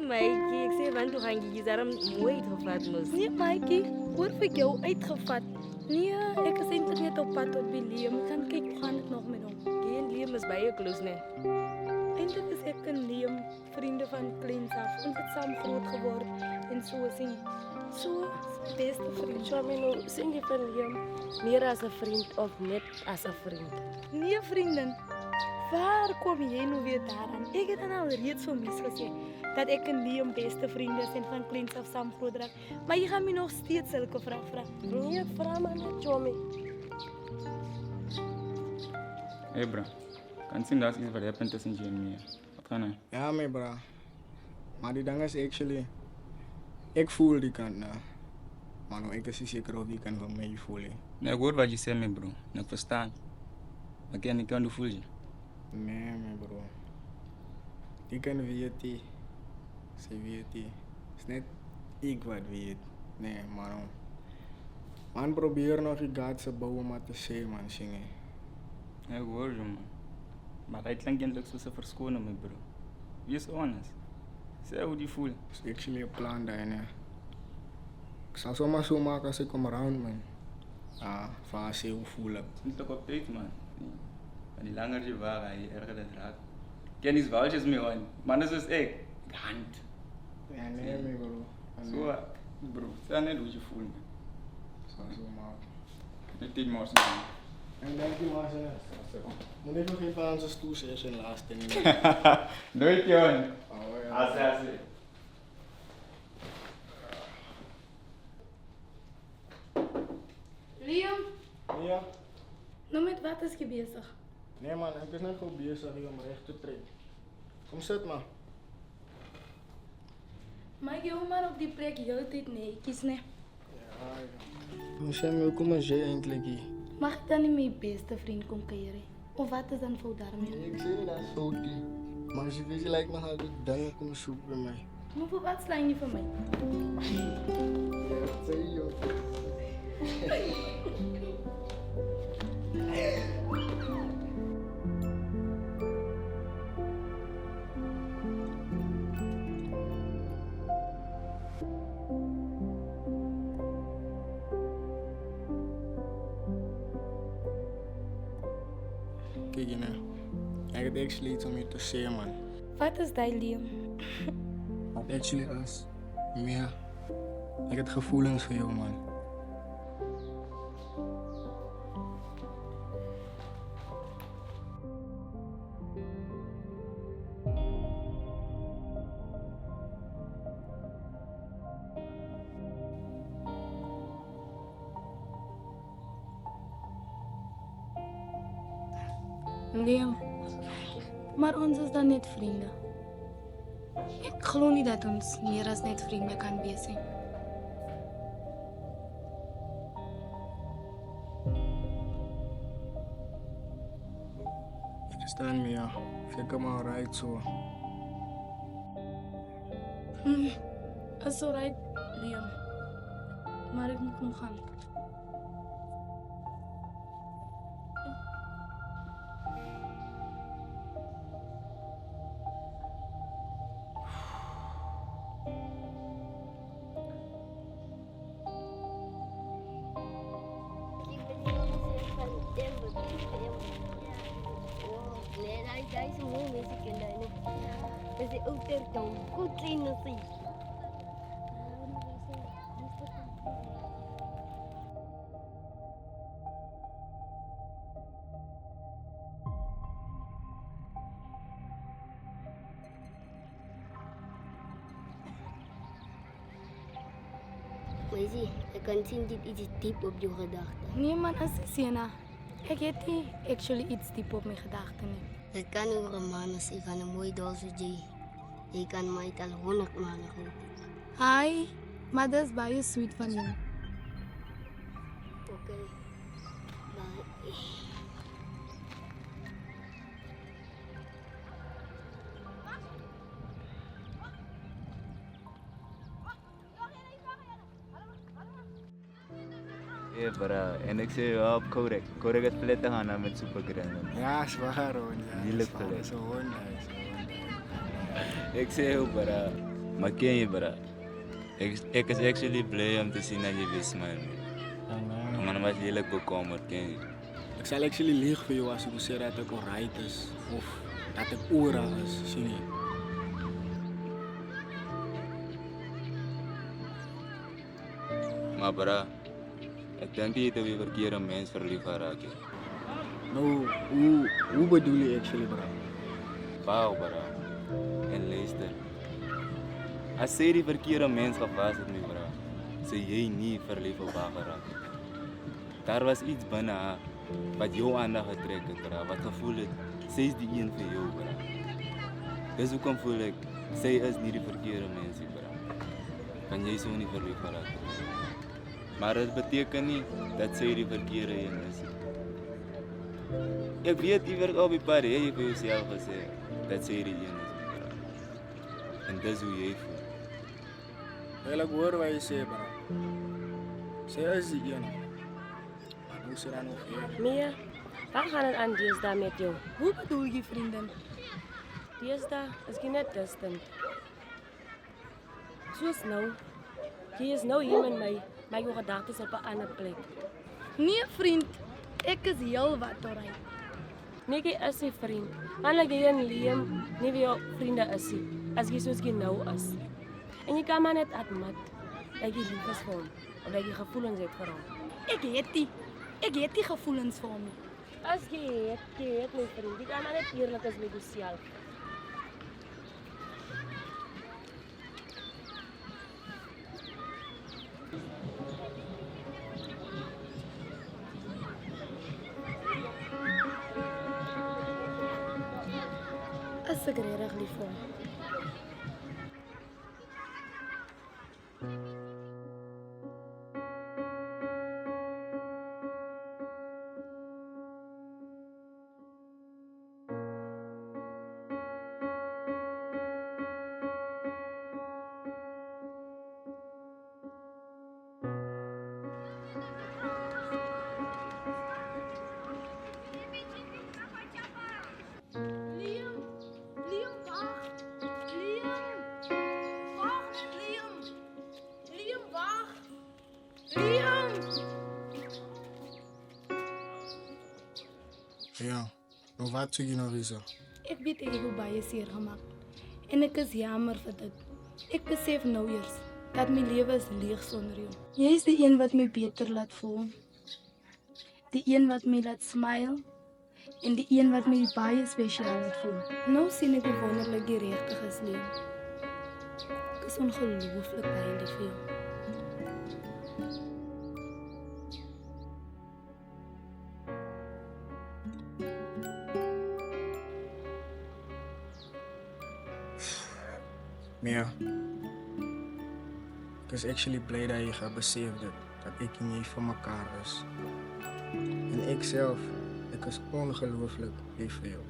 Maatjie, ek sê want toe gaan jy daarom mooi uitgevat mos. Nee, Maatjie, hoor vir jou uitgevat. Nee, ek is eintlik net op pad tot by Liam. Ek gaan kyk hoe gaan dit nog met hom. Geen Liam is baie close nee. Eintlik is ek en Liam vriende van kleins af. Ons het saam groot geword en so sien. So beste vriend. Chamino, sien jy vir Liam meer as 'n vriend of net as 'n vriend? Nee, vriendin. Waar kom jy nou weer daaraan? Ek het dan al reeds vir mes gesê dat ek en Liam beste vriende is en van kleins af saam groot raak. Maar jy gaan my nog steeds sulke vrae vra. Nee, vra maar net Chommy. Hey bro, kan sien dat iets wat happened tussen jy en my. Wat gaan nou? Ja, my bra. Maar die ding is actually, ek voel die kant nou. Maar nou ek is nie seker of die kant van my voel nie. Nee, ek hoor wat jy sê my bro. En ek verstaan. Maar ken nie kan hoe voel jy? Nee, my bro. Die kan weet nie. Sy weet nie. Is net ek wat weet. Nee, maar nou. Man probeer nog die gaad se bou om wat te sê man, sien jy. Ek hoor jy man. Maar hy klink eintlik soos 'n verskoning my bro. Wees honest. Sê hoe jy voel. Is actually 'n plan daar nee. Ek sal sommer so maak as ek kom around man. Vir haar sê hoe voel ek. Niet toch op tijd man. En die langer je waar, je erger het raakt. Ken iets waltjes mee hoor. Man, dat is ik. Hand. Ja, nee, my bro. Zo, bro. Zeg net hoe je voelt man. Zo maak. Niet 10 morsen man. En dank je maar zeg. Moet ik nog even aan zijn stoel zeggen laatste niet. Nooit joh. Oh ja. Als. Liam, Ja? nou met wat is jy besig? Nee man, ik is net goed bezig hier om recht te treden. Kom zit maar. Maar jy hou maar op die plek heeltyd netjies, nee. Ja. Samuel, kom eens jij eindelijk hier. Mag ek dan nie my beste vriend kom kuier nie? Of wat is dan fout daarmee? Ik zeg niet dat is fout die. Maar als je weet, je lijkt me altijd dingen komen zoeken bij mij. Maar voor wat slaan jy vir my? Ja, dat zei je joh. Kijk je nou. Ik heb actually iets om je te zeggen man. Wat is die, Liam? Wat actually is meer. Ik heb gevoelens voor jou man. Liam, maar ons is dan net vriende. Ek glo nie dat ons meer as net vriende kan wees nie. Ik verstaan me ja. Vind ik maar right zo. Is alright, Liam. Maar ek moet nog gaan. Kasi outer daw, kutli na siya. Maisie, ek kan sien dit iets diep op jou gedagte. Nee man, as Siena. Ek het nie actually iets diep op my gedagte nie. Dit kan oor 'n man as ek aan 'n mooi dol so jy. Jy kan my al 100 maande goed. Hi, maar dis baie sweet van jou. Okay. Bye. Ja, bro. En ik zie je op Kodak. Kodak is pletten gaan met Supergrande. Ja, zwaar hoor. Ja, Die lukt zwaar, wel. zo Honda. Ik zie je, bro. Maar ken je, bro? Ik is actually blij om te zien dat je weer smile. Maar dan was je heel bekommerd, ken je? Ik zal actually liegen voor jou als ik zeg dat ik alright is. Of dat ik ora is, zie je? Maar bro, ik denk niet dat je verkeerde mens verliefd gaat raken. Nou, hoe bedoel je actually, bro? Wauw, bro. En luister. Als zij die verkeerde mens gevast met me, bro, zou jij niet verliefd op haar geraken. Daar was iets binnen haar wat jou aandacht getrekt heeft, bro. Wat gevoel het, zij is die een voor jou, bro. Dus hoe voel ik, zij is niet die verkeerde mens, bro. Kan jij zo niet verliefd geraken. Maar dat betekent niet dat zij die verkeerde een is. Ik weet, je werkt op je pad, je hebt voor jezelf gezegd dat zij die een is, bro. En dat is hoe jij voelt. Wil ik horen wat je zegt, bro. Zij is die een. Maar hoe ze dan nog hier? Mia, waar gaan het aan deesdae met jou? Hoe bedoel je, vriendin? Deesdae is jy net distant. Soos nou. Jy is nou hier met my, maar jou gedagtes op 'n ander plek. Nee, vriend. Ek is heel wat alright. Nee, jy is sy vriend. Want like jy en Liam nie weer jou vriende is nie, as jy soos jy nou is. En jy kan maar net admit dat jy lief is vir hom, of dat jy gevoelens het vir hom. Ek het die gevoelens vir hom. As jy het my vriend, jy kan maar net eerlik is met jouself. As ek regtig lief vir hom. Ja, maar wat zoek je nog eens? Ek weet ek het jou baie seer gemaak. En ek is jammer vir dit. Ek besef nou eers dat my lewe is leeg sonder jou. Jy is die een wat my beter laat voel. Die een wat my laat smile. En die een wat my baie spesiaal laat voel. Nou sien ek hoe wonderlik jy regtig is, Liam. Ek is ongelooflik baie lief vir jou. Mia, ik is actually blij dat je gaat beseffen dat ik en jij van elkaar is. En ik zelf, ik is ongelooflijk lief voor jou.